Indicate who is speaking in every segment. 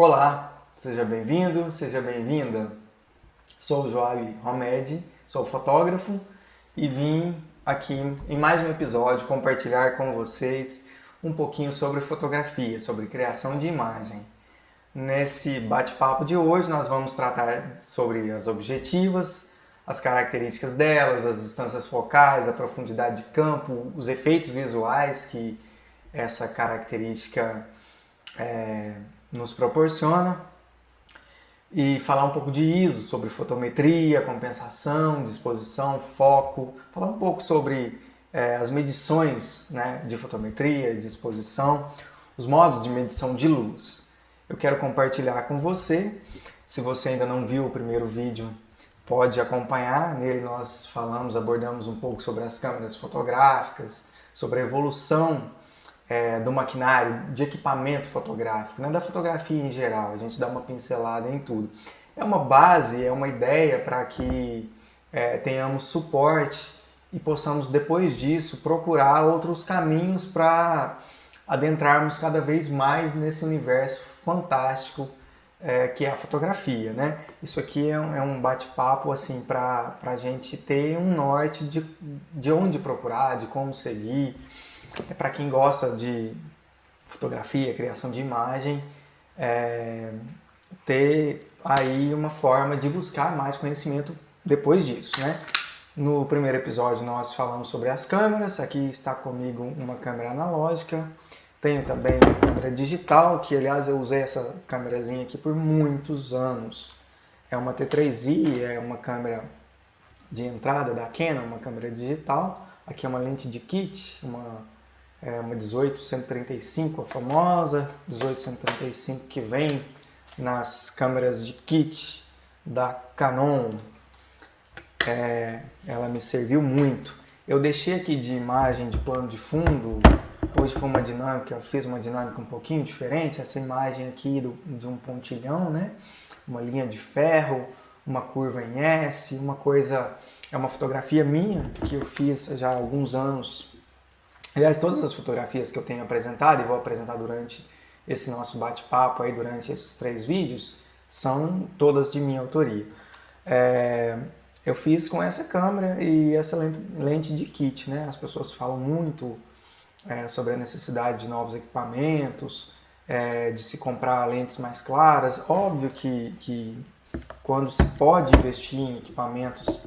Speaker 1: Olá, seja bem-vindo, seja bem-vinda. Sou o Joab Romed, sou fotógrafo e vim aqui em mais um episódio compartilhar com vocês um pouquinho sobre fotografia, sobre criação de imagem. Nesse bate-papo de hoje nós vamos tratar sobre as objetivas, as características delas, as distâncias focais, a profundidade de campo, os efeitos visuais que essa característica nos proporciona e falar um pouco de ISO, sobre fotometria, compensação, disposição, foco, falar um pouco sobre as medições, né, de fotometria, disposição, os modos de medição de luz. Eu quero compartilhar com você. Se você ainda não viu o primeiro vídeo, pode acompanhar. Nele nós abordamos um pouco sobre as câmeras fotográficas, sobre a evolução do maquinário, de equipamento fotográfico, né? Da fotografia em geral, a gente dá uma pincelada em tudo. É uma base, é uma ideia para que tenhamos suporte e possamos depois disso procurar outros caminhos para adentrarmos cada vez mais nesse universo fantástico que é a fotografia, né? Isso aqui é um bate-papo assim para a gente ter um norte de onde procurar, de como seguir. Para quem gosta de fotografia, criação de imagem, ter aí uma forma de buscar mais conhecimento depois disso, né? No primeiro episódio nós falamos sobre as câmeras. Aqui está comigo uma câmera analógica. Tenho também uma câmera digital, que aliás eu usei essa câmerazinha aqui por muitos anos. É uma T3i, é uma câmera de entrada da Canon, uma câmera digital. Aqui é uma lente de kit, uma 18-135, a famosa 18-135 que vem nas câmeras de kit da Canon. Ela me serviu muito. Eu deixei aqui de imagem de plano de fundo. Hoje foi uma dinâmica, eu fiz uma dinâmica um pouquinho diferente. Essa imagem aqui de um pontilhão, né? Uma linha de ferro, uma curva em S, é uma fotografia minha que eu fiz já há alguns anos. Aliás, todas as fotografias que eu tenho apresentado e vou apresentar durante esse nosso bate-papo aí, durante esses 3 vídeos, são todas de minha autoria. Eu fiz com essa câmera e essa lente de kit, né? As pessoas falam muito sobre a necessidade de novos equipamentos, de se comprar lentes mais claras. Óbvio que quando se pode investir em equipamentos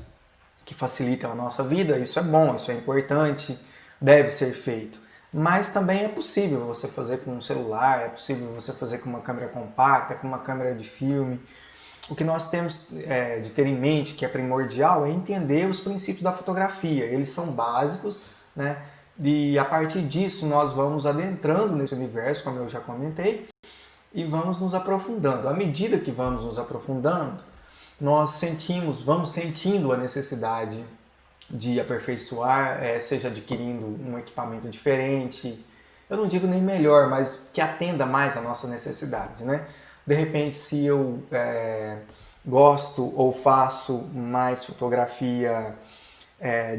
Speaker 1: que facilitam a nossa vida, isso é bom, isso é importante, deve ser feito. Mas também é possível você fazer com um celular, é possível você fazer com uma câmera compacta, com uma câmera de filme. O que nós temos de ter em mente, que é primordial, é entender os princípios da fotografia. Eles são básicos, né? E a partir disso nós vamos adentrando nesse universo, como eu já comentei, e vamos nos aprofundando. À medida que vamos nos aprofundando, vamos sentindo a necessidade de aperfeiçoar, seja adquirindo um equipamento diferente. Eu não digo nem melhor, mas que atenda mais à nossa necessidade, né? De repente, se eu gosto ou faço mais fotografia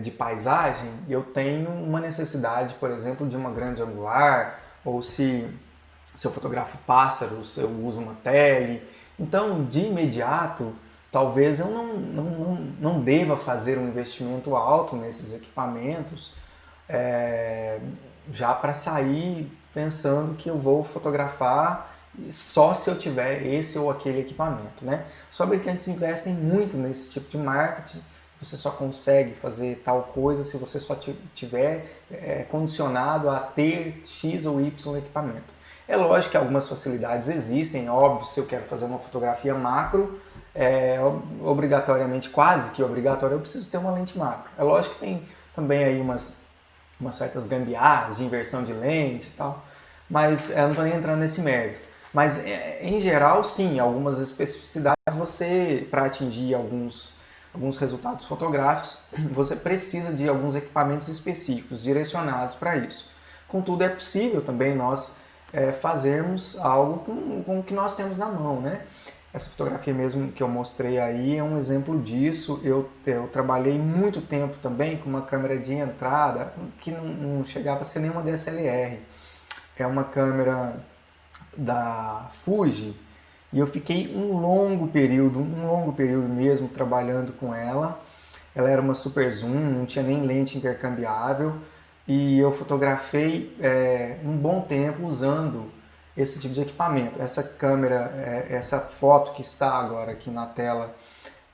Speaker 1: de paisagem, eu tenho uma necessidade, por exemplo, de uma grande angular, ou se eu fotografo pássaros, eu uso uma tele. Então, de imediato, talvez eu não deva fazer um investimento alto nesses equipamentos, já para sair pensando que eu vou fotografar só se eu tiver esse ou aquele equipamento, né? Os fabricantes investem muito nesse tipo de marketing. Você só consegue fazer tal coisa se você só tiver condicionado a ter X ou Y equipamento. É lógico que algumas facilidades existem, óbvio, se eu quero fazer uma fotografia macro, obrigatoriamente, quase que obrigatório, eu preciso ter uma lente macro. É lógico que tem também aí umas certas gambiarras de inversão de lente e tal, mas eu não estou nem entrando nesse mérito. Mas, em geral, sim, algumas especificidades para atingir alguns resultados fotográficos, você precisa de alguns equipamentos específicos, direcionados para isso. Contudo, é possível também nós fazermos algo com o que nós temos na mão, né? Essa fotografia mesmo que eu mostrei aí é um exemplo disso. Eu trabalhei muito tempo também com uma câmera de entrada que não chegava a ser nenhuma DSLR. É uma câmera da Fuji, E eu fiquei um longo período mesmo trabalhando com ela. Ela era uma super zoom, não tinha nem lente intercambiável. E eu fotografei um bom tempo usando esse tipo de equipamento. Essa câmera, essa foto que está agora aqui na tela,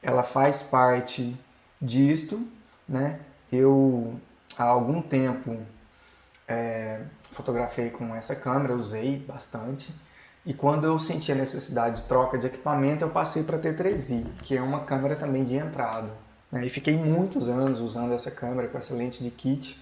Speaker 1: ela faz parte disto, né? Eu há algum tempo fotografei com essa câmera, usei bastante. E quando eu senti a necessidade de troca de equipamento, eu passei para a T3i, que é uma câmera também de entrada, né? E fiquei muitos anos usando essa câmera com essa lente de kit.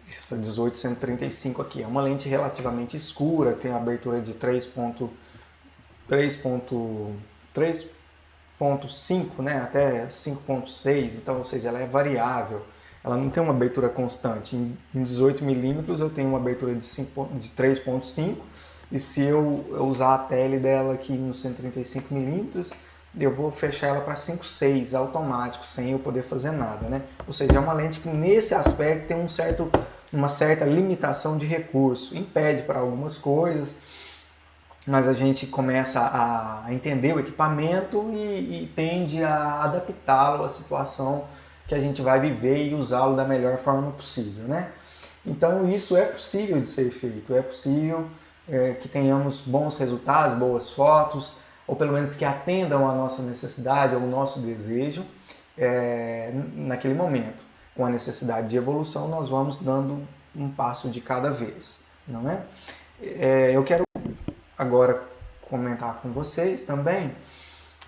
Speaker 1: Essa 18-135 aqui é uma lente relativamente escura, tem abertura de 3.5, né, até 5.6, então, ou seja, ela é variável. Ela não tem uma abertura constante. Em 18 milímetros eu tenho uma abertura de 3.5 e se eu usar a tele dela aqui no 135 milímetros, eu vou fechar ela para 5.6 automático, sem eu poder fazer nada, né? Ou seja, é uma lente que nesse aspecto tem uma certa limitação de recurso, impede para algumas coisas, mas a gente começa a entender o equipamento e tende a adaptá-lo à situação que a gente vai viver e usá-lo da melhor forma possível, né? Então isso é possível de ser feito, é possível que tenhamos bons resultados, boas fotos, ou pelo menos que atendam à nossa necessidade, ao nosso desejo naquele momento. Com a necessidade de evolução, nós vamos dando um passo de cada vez, não é? Eu quero agora comentar com vocês também,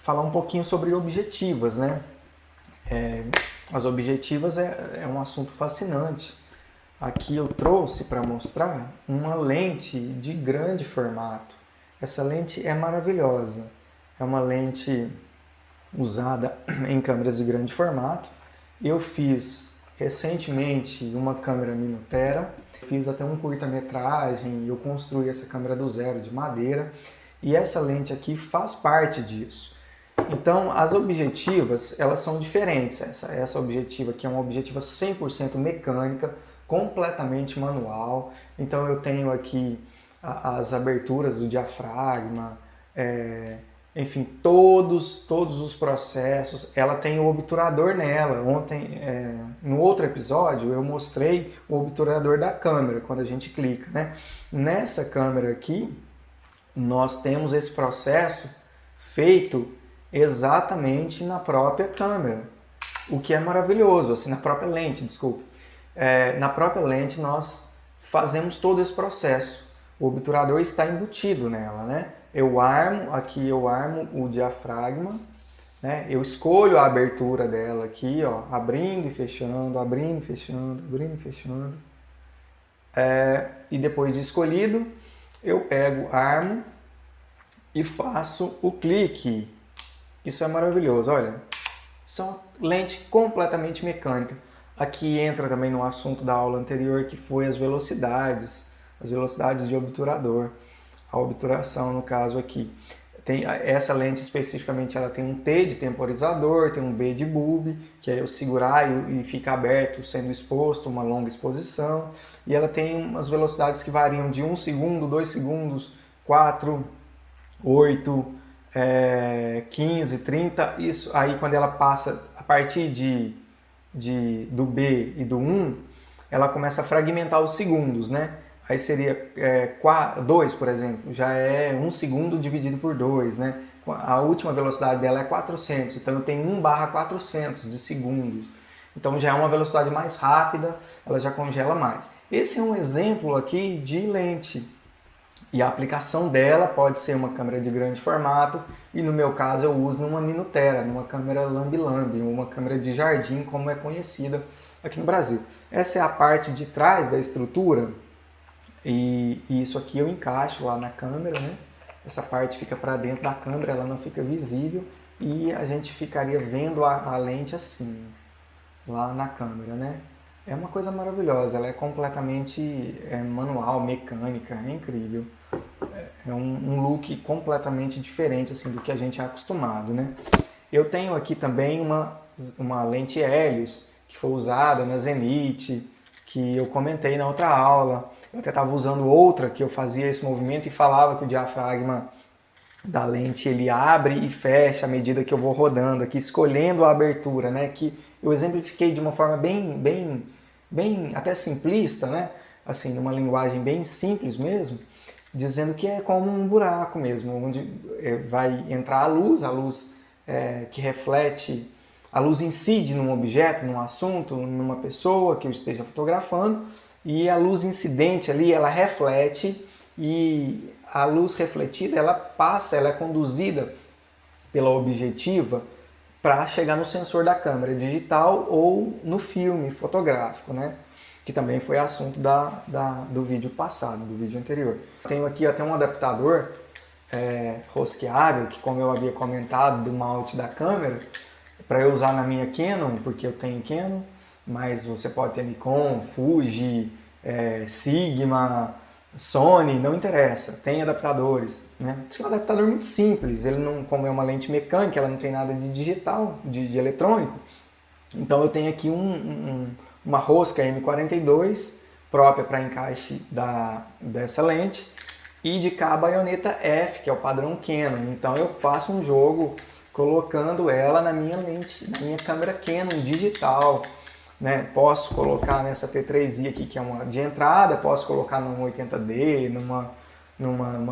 Speaker 1: falar um pouquinho sobre objetivas, né? As objetivas é um assunto fascinante. Aqui eu trouxe para mostrar uma lente de grande formato. Essa lente é maravilhosa. É uma lente usada em câmeras de grande formato. Eu fiz recentemente uma câmera Minutera, fiz até um curta-metragem, eu construí essa câmera do zero de madeira e essa lente aqui faz parte disso. Então, as objetivas, elas são diferentes. Essa objetiva aqui é uma objetiva 100% mecânica, completamente manual. Então, eu tenho aqui as aberturas do diafragma, enfim, todos os processos. Ela tem o obturador nela. Ontem, no outro episódio, eu mostrei o obturador da câmera, quando a gente clica, né? Nessa câmera aqui, nós temos esse processo feito exatamente na própria câmera, o que é maravilhoso, assim, na própria lente, desculpe. Na própria lente nós fazemos todo esse processo. O obturador está embutido nela, né? Eu armo o diafragma, né? Eu escolho a abertura dela aqui, ó, abrindo e fechando, abrindo e fechando, abrindo e fechando. E depois de escolhido, eu pego, armo e faço o clique. Isso é maravilhoso, olha. Isso é uma lente completamente mecânica. Aqui entra também no assunto da aula anterior, que foi as velocidades de obturador. A obturação, no caso aqui. Essa lente especificamente ela tem um T de temporizador, tem um B de bulb, que é eu segurar e fica aberto sendo exposto, uma longa exposição. E ela tem umas velocidades que variam de 1 segundo, 2 segundos, 4, 8, 15, 30. Isso aí quando ela passa a partir do B e do 1, ela começa a fragmentar os segundos, né? Aí seria 2, por exemplo, já é 1 segundo dividido por 2, né? A última velocidade dela é 400, então eu tenho 1/400 de segundos. Então já é uma velocidade mais rápida, ela já congela mais. Esse é um exemplo aqui de lente. E a aplicação dela pode ser uma câmera de grande formato e no meu caso eu uso numa Minutera, numa câmera lambi-lambi, uma câmera de jardim como é conhecida aqui no Brasil. Essa é a parte de trás da estrutura e isso aqui eu encaixo lá na câmera, né? Essa parte fica para dentro da câmera, ela não fica visível e a gente ficaria vendo a lente assim, lá na câmera, né? É uma coisa maravilhosa, ela é completamente manual, mecânica, é incrível. É um look completamente diferente assim, do que a gente é acostumado, né? Eu tenho aqui também uma lente Helios, que foi usada na Zenith, que eu comentei na outra aula. Eu até estava usando outra que eu fazia esse movimento e falava que o diafragma da lente ele abre e fecha à medida que eu vou rodando aqui, escolhendo a abertura, né? Que eu exemplifiquei de uma forma bem até simplista, né? Assim, numa linguagem bem simples mesmo, dizendo que é como um buraco mesmo, onde vai entrar a luz que reflete, a luz incide num objeto, num assunto, numa pessoa que eu esteja fotografando, e a luz incidente ali, ela reflete, e a luz refletida, ela passa, ela é conduzida pela objetiva para chegar no sensor da câmera digital ou no filme fotográfico, né? Que também foi assunto do vídeo passado, do vídeo anterior. Tenho aqui até um adaptador rosqueável, que como eu havia comentado, do mount da câmera, para eu usar na minha Canon, porque eu tenho Canon, mas você pode ter Nikon, Fuji, Sigma, Sony, não interessa, tem adaptadores, né? Esse é um adaptador muito simples, ele não, como é uma lente mecânica, ela não tem nada de digital, de eletrônico. Então eu tenho aqui uma rosca M42 própria para encaixe dessa lente e de cá a baioneta F, que é o padrão Canon. Então eu faço um jogo colocando ela na minha lente, na minha câmera Canon digital. Né? Posso colocar nessa T3i aqui, que é uma de entrada, posso colocar numa 80D, numa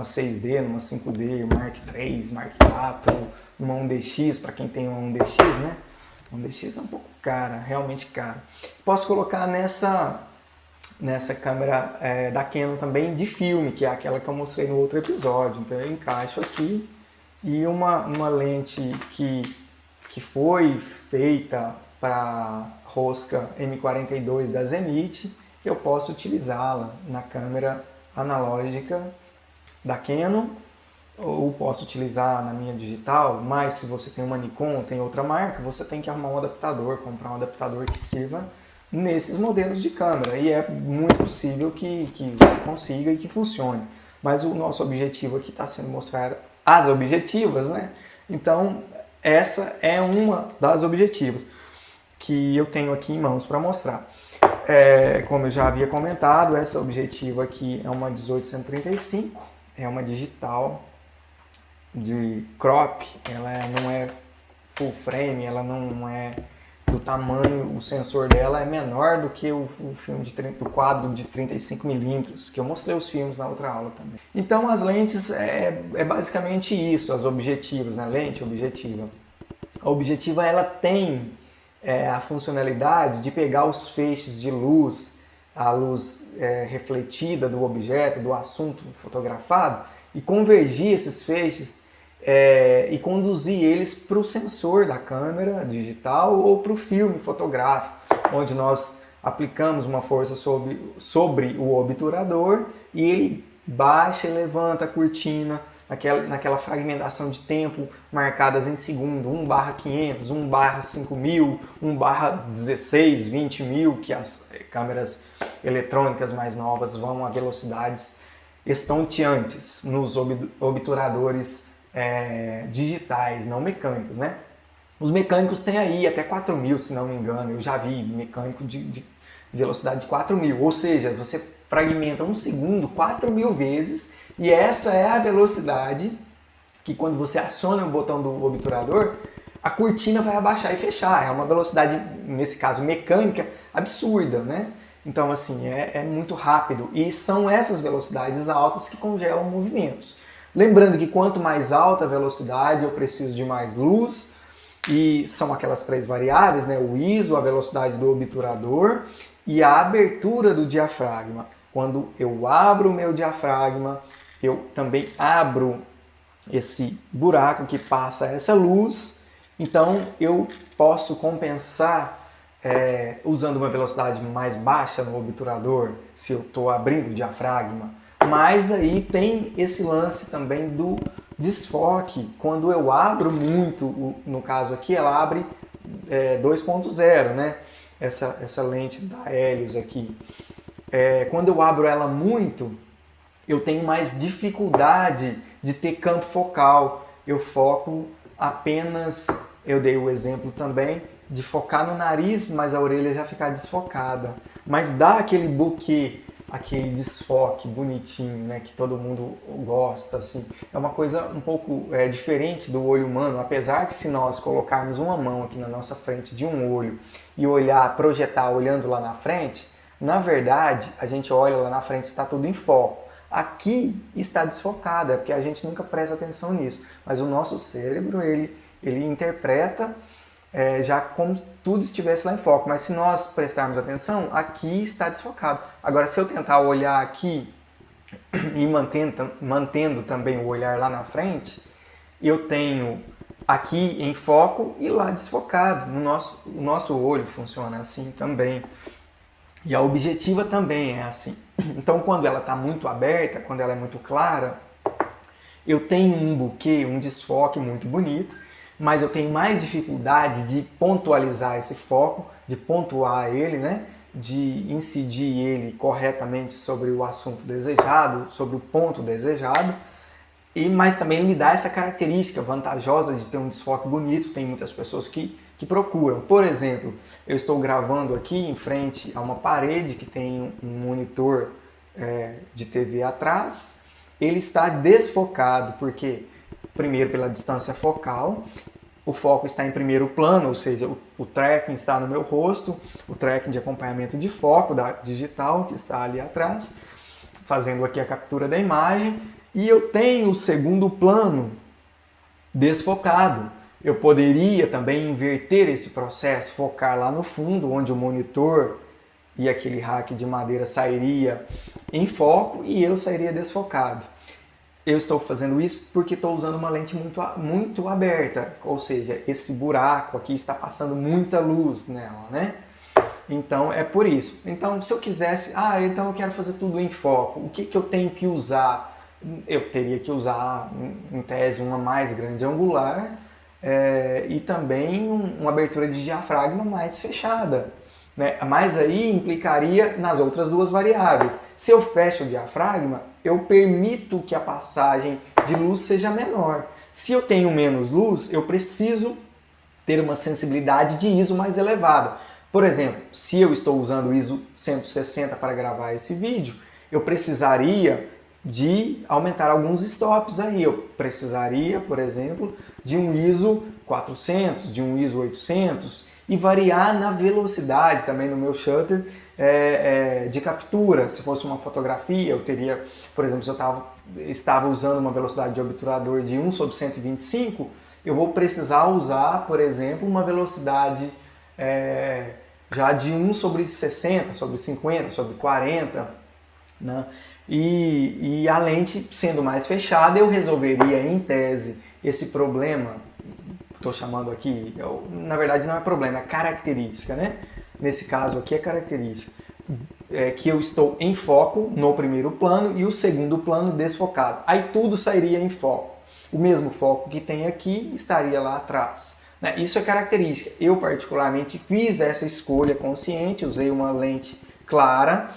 Speaker 1: 6D, numa 5D, Mark III, Mark IV, numa 1DX, para quem tem uma 1DX, né? 1DX é um pouco cara, realmente cara. Posso colocar nessa câmera da Canon também de filme, que é aquela que eu mostrei no outro episódio. Então eu encaixo aqui e uma lente que foi feita para rosca M42 da Zenith, eu posso utilizá-la na câmera analógica da Canon, ou posso utilizar na minha digital, mas se você tem uma Nikon, tem outra marca, você tem que arrumar um adaptador, comprar um adaptador que sirva nesses modelos de câmera, e é muito possível que você consiga e que funcione. Mas o nosso objetivo aqui está sendo mostrar as objetivas, né? Então, essa é uma das objetivas que eu tenho aqui em mãos para mostrar. Como eu já havia comentado, essa objetiva aqui é uma 1835, é uma digital de crop, ela não é full frame, ela não é do tamanho, o sensor dela é menor do que o filme do quadro de 35mm, que eu mostrei os filmes na outra aula também. Então as lentes é basicamente isso, as objetivas, né? Lente objetiva. A objetiva ela tem a funcionalidade de pegar os feixes de luz, a luz refletida do objeto, do assunto fotografado, e convergir esses feixes e conduzir eles para o sensor da câmera digital ou para o filme fotográfico, onde nós aplicamos uma força sobre o obturador e ele baixa e levanta a cortina naquela fragmentação de tempo marcadas em segundo, 1/500, 1/5000, 1/16, 20.000, que as câmeras eletrônicas mais novas vão a velocidades estonteantes nos obturadores digitais, não mecânicos, né? Os mecânicos têm aí até 4.000, se não me engano, eu já vi mecânico de velocidade de 4.000, ou seja, você fragmenta um segundo 4.000 vezes, e essa é a velocidade que quando você aciona o botão do obturador, a cortina vai abaixar e fechar. É uma velocidade, nesse caso mecânica, absurda, né? Então, assim, é muito rápido. E são essas velocidades altas que congelam movimentos. Lembrando que quanto mais alta a velocidade, eu preciso de mais luz. E são aquelas três variáveis, né? O ISO, a velocidade do obturador e a abertura do diafragma. Quando eu abro o meu diafragma, eu também abro esse buraco que passa essa luz. Então, eu posso compensar usando uma velocidade mais baixa no obturador, se eu estou abrindo o diafragma. Mas aí tem esse lance também do desfoque. Quando eu abro muito, no caso aqui, ela abre 2.0, né? Essa lente da Helios aqui. Quando eu abro ela muito, eu tenho mais dificuldade de ter campo focal. Eu foco apenas, eu dei o exemplo também, de focar no nariz, mas a orelha já ficar desfocada. Mas dá aquele buquê aquele desfoque bonitinho, né, que todo mundo gosta, assim. É uma coisa um pouco diferente do olho humano, apesar que se nós colocarmos uma mão aqui na nossa frente de um olho e olhar, projetar olhando lá na frente, na verdade, a gente olha lá na frente e está tudo em foco. Aqui está desfocado, é porque a gente nunca presta atenção nisso. Mas o nosso cérebro, ele interpreta já como se tudo estivesse lá em foco. Mas se nós prestarmos atenção, aqui está desfocado. Agora, se eu tentar olhar aqui e mantendo também o olhar lá na frente, eu tenho aqui em foco e lá desfocado. O nosso olho funciona assim também. E a objetiva também é assim. Então, quando ela está muito aberta, quando ela é muito clara, eu tenho um buquê, um desfoque muito bonito, mas eu tenho mais dificuldade de pontualizar esse foco, de pontuar ele, né? De incidir ele corretamente sobre o assunto desejado, sobre o ponto desejado. Mas também ele me dá essa característica vantajosa de ter um desfoque bonito. Tem muitas pessoas que procuram. Por exemplo, eu estou gravando aqui em frente a uma parede que tem um monitor de TV atrás. Ele está desfocado, porque primeiro pela distância focal, o foco está em primeiro plano, ou seja, o tracking está no meu rosto, o tracking de acompanhamento de foco da digital que está ali atrás, fazendo aqui a captura da imagem. E eu tenho o segundo plano desfocado. Eu poderia também inverter esse processo, focar lá no fundo, onde o monitor e aquele rack de madeira sairia em foco e eu sairia desfocado. Eu estou fazendo isso porque estou usando uma lente muito aberta, ou seja, esse buraco aqui está passando muita luz nela, né? Então é por isso. Então se eu quisesse, então eu quero fazer tudo em foco, o que eu tenho que usar? Eu teria que usar, em tese, uma mais grande angular e também uma abertura de diafragma mais fechada. Né? Mas aí implicaria nas outras duas variáveis. Se eu fecho o diafragma, eu permito que a passagem de luz seja menor. Se eu tenho menos luz, eu preciso ter uma sensibilidade de ISO mais elevada. Por exemplo, se eu estou usando o ISO 160 para gravar esse vídeo, eu precisaria de aumentar alguns stops aí. Eu precisaria, por exemplo, de um ISO 400, de um ISO 800 e variar na velocidade também no meu shutter de captura. Se fosse uma fotografia, eu teria, por exemplo, se eu estava usando uma velocidade de obturador de 1/125, eu vou precisar usar, por exemplo, uma velocidade já de 1/60, sobre 50, sobre 40, né? E a lente sendo mais fechada, eu resolveria em tese esse problema, estou chamando aqui, na verdade não é problema, é característica, né? Nesse caso aqui é característica, que eu estou em foco no primeiro plano e o segundo plano desfocado. Aí tudo sairia em foco. O mesmo foco que tem aqui estaria lá atrás. Né? Isso é característica. Eu particularmente fiz essa escolha consciente, usei uma lente clara,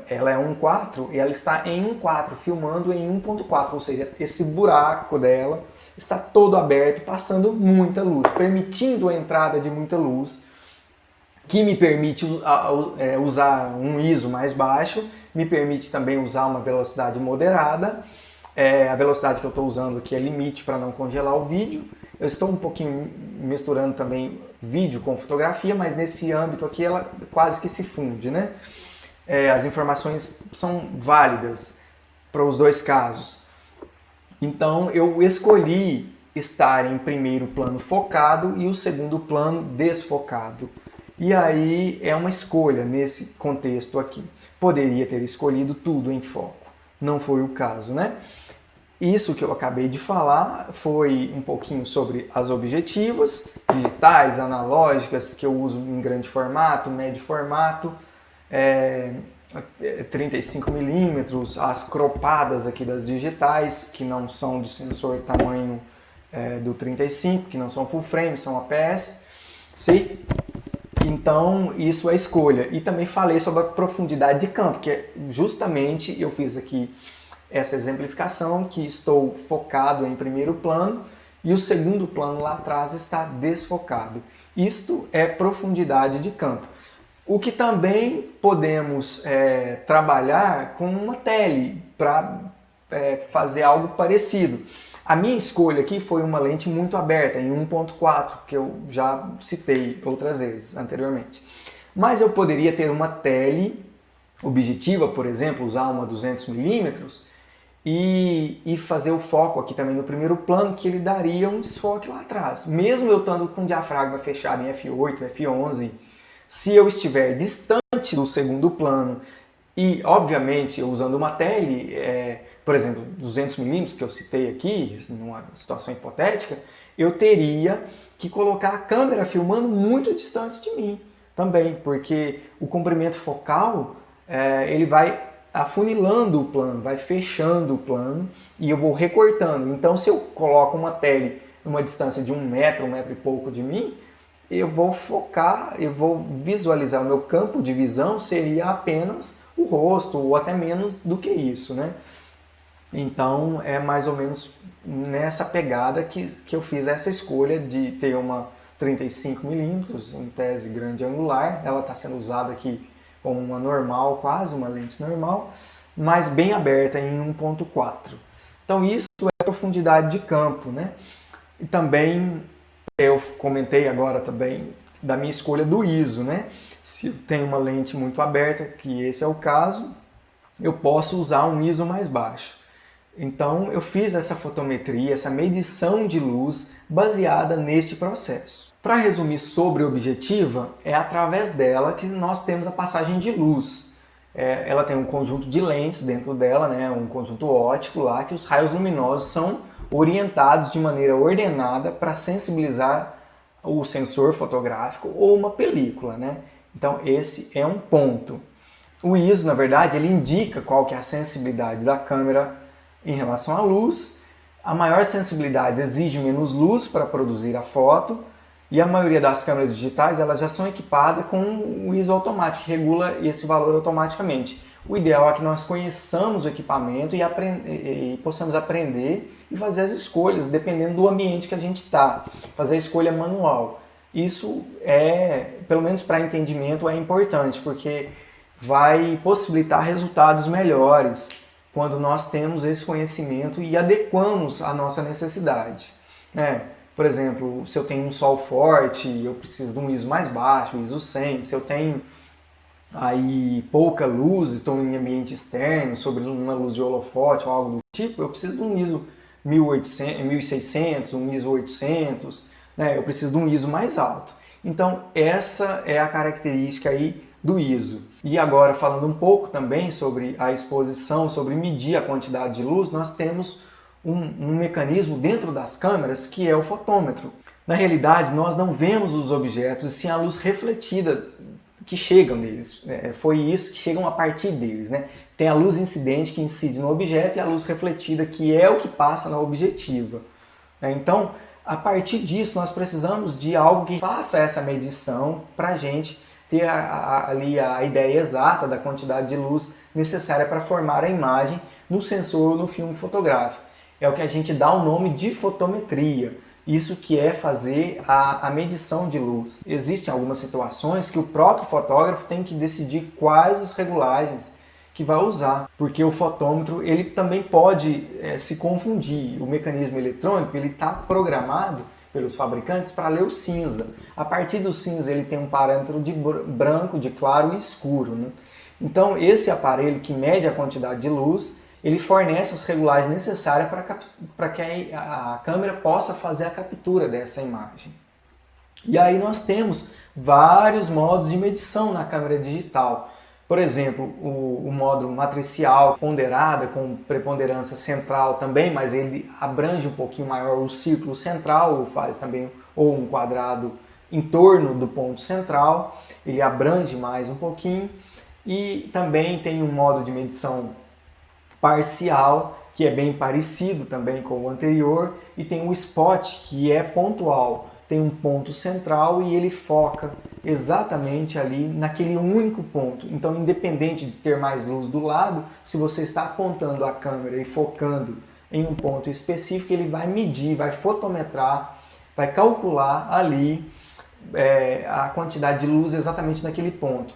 Speaker 1: ela é 1.4 e ela está em 1.4, filmando em 1.4, ou seja, esse buraco dela está todo aberto, passando muita luz, permitindo a entrada de muita luz, que me permite usar um ISO mais baixo, me permite também usar uma velocidade moderada. A velocidade que eu estou usando aqui é limite para não congelar o vídeo. Eu estou um pouquinho misturando também vídeo com fotografia, mas nesse âmbito aqui ela quase que se funde, né? As informações são válidas para os dois casos. Então eu escolhi estar em primeiro plano focado e o segundo plano desfocado. E aí é uma escolha nesse contexto aqui. Poderia ter escolhido tudo em foco. Não foi o caso, né? Isso que eu acabei de falar foi um pouquinho sobre as objetivas digitais, analógicas, que eu uso em grande formato, médio formato, 35mm, as cropadas aqui das digitais, que não são de sensor tamanho do 35, que não são full frame, são APS-C. Então, isso é escolha. E também falei sobre a profundidade de campo, que justamente eu fiz aqui essa exemplificação, que estou focado em primeiro plano e o segundo plano lá atrás está desfocado. Isto é profundidade de campo. O que também podemos trabalhar com uma tele para fazer algo parecido. A minha escolha aqui foi uma lente muito aberta, em 1.4, que eu já citei outras vezes anteriormente. Mas eu poderia ter uma tele objetiva, por exemplo, usar uma 200mm e fazer o foco aqui também no primeiro plano, que ele daria um desfoque lá atrás. Mesmo eu estando com o diafragma fechado em f8, f11, se eu estiver distante do segundo plano e, obviamente, usando uma tele, por exemplo, 200mm, que eu citei aqui, numa situação hipotética, eu teria que colocar a câmera filmando muito distante de mim também, porque o comprimento focal ele vai afunilando o plano, vai fechando o plano e eu vou recortando. Então, se eu coloco uma tele numa distância de 1 metro e pouco de mim, eu vou focar, eu vou visualizar, o meu campo de visão seria apenas o rosto, ou até menos do que isso, né? Então, é mais ou menos nessa pegada que eu fiz essa escolha de ter uma 35mm, em tese grande angular. Ela está sendo usada aqui como uma normal, quase uma lente normal, mas bem aberta em 1.4. Então isso é profundidade de campo, né? E também eu comentei agora também da minha escolha do ISO, né? Se eu tenho uma lente muito aberta, que esse é o caso, eu posso usar um ISO mais baixo. Então eu fiz essa fotometria, essa medição de luz baseada neste processo. Para resumir sobre a objetiva, é através dela que nós temos a passagem de luz. Ela tem um conjunto de lentes dentro dela, né, um conjunto óptico lá, que os raios luminosos são orientados de maneira ordenada para sensibilizar o sensor fotográfico ou uma película, né? Então esse é um ponto. O ISO, na verdade, ele indica qual que é a sensibilidade da câmera em relação à luz. A maior sensibilidade exige menos luz para produzir a foto, e a maioria das câmeras digitais elas já são equipadas com o ISO automático, que regula esse valor automaticamente. O ideal é que nós conheçamos o equipamento e possamos aprender e fazer as escolhas, dependendo do ambiente que a gente está. Fazer a escolha manual. Isso pelo menos para entendimento, é importante, porque vai possibilitar resultados melhores quando nós temos esse conhecimento e adequamos à nossa necessidade. Por exemplo, se eu tenho um sol forte, eu preciso de um ISO mais baixo, ISO 100. Se eu tenho aí pouca luz, estou em ambiente externo, sobre uma luz de holofote ou algo do tipo, eu preciso de um ISO 1600, um ISO 800, eu preciso de um ISO mais alto. Então essa é a característica aí do ISO. E agora, falando um pouco também sobre a exposição, sobre medir a quantidade de luz, nós temos um mecanismo dentro das câmeras que é o fotômetro. Na realidade, nós não vemos os objetos, e sim a luz refletida que chegam deles. Foi isso que chegam a partir deles. Tem a luz incidente que incide no objeto e a luz refletida que é o que passa na objetiva. Então, a partir disso, nós precisamos de algo que faça essa medição para a gente ter ali a ideia exata da quantidade de luz necessária para formar a imagem no sensor ou no filme fotográfico. É o que a gente dá o nome de fotometria. Isso que é fazer a medição de luz. Existem algumas situações que o próprio fotógrafo tem que decidir quais as regulagens que vai usar, porque o fotômetro ele também pode se confundir. O mecanismo eletrônico ele está programado pelos fabricantes para ler o cinza. A partir do cinza ele tem um parâmetro de branco, de claro e escuro. Então esse aparelho que mede a quantidade de luz, ele fornece as regulagens necessárias para que a câmera possa fazer a captura dessa imagem. E aí nós temos vários modos de medição na câmera digital. Por exemplo, o modo matricial, ponderada, com preponderância central também, mas ele abrange um pouquinho maior o círculo central, faz também ou um quadrado em torno do ponto central, ele abrange mais um pouquinho. E também tem um modo de medição parcial, que é bem parecido também com o anterior, e tem o spot, que é pontual. Tem um ponto central e ele foca exatamente ali naquele único ponto. Então, independente de ter mais luz do lado, se você está apontando a câmera e focando em um ponto específico, ele vai medir, vai fotometrar, vai calcular ali a quantidade de luz exatamente naquele ponto,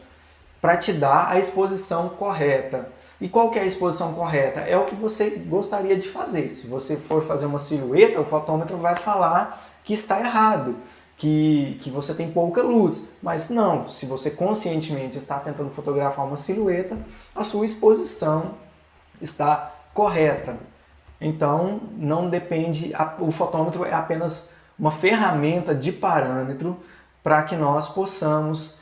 Speaker 1: para te dar a exposição correta. E qual que é a exposição correta? É o que você gostaria de fazer. Se você for fazer uma silhueta, o fotômetro vai falar que está errado, que você tem pouca luz. Mas não, se você conscientemente está tentando fotografar uma silhueta, a sua exposição está correta. Então, não depende, o fotômetro é apenas uma ferramenta de parâmetro para que nós possamos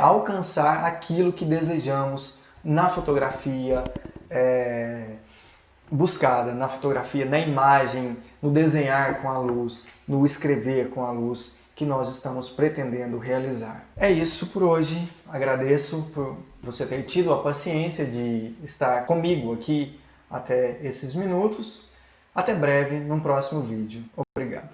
Speaker 1: alcançar aquilo que desejamos na fotografia buscada, na fotografia, na imagem, no desenhar com a luz, no escrever com a luz que nós estamos pretendendo realizar. É isso por hoje. Agradeço por você ter tido a paciência de estar comigo aqui até esses minutos. Até breve, num próximo vídeo. Obrigado.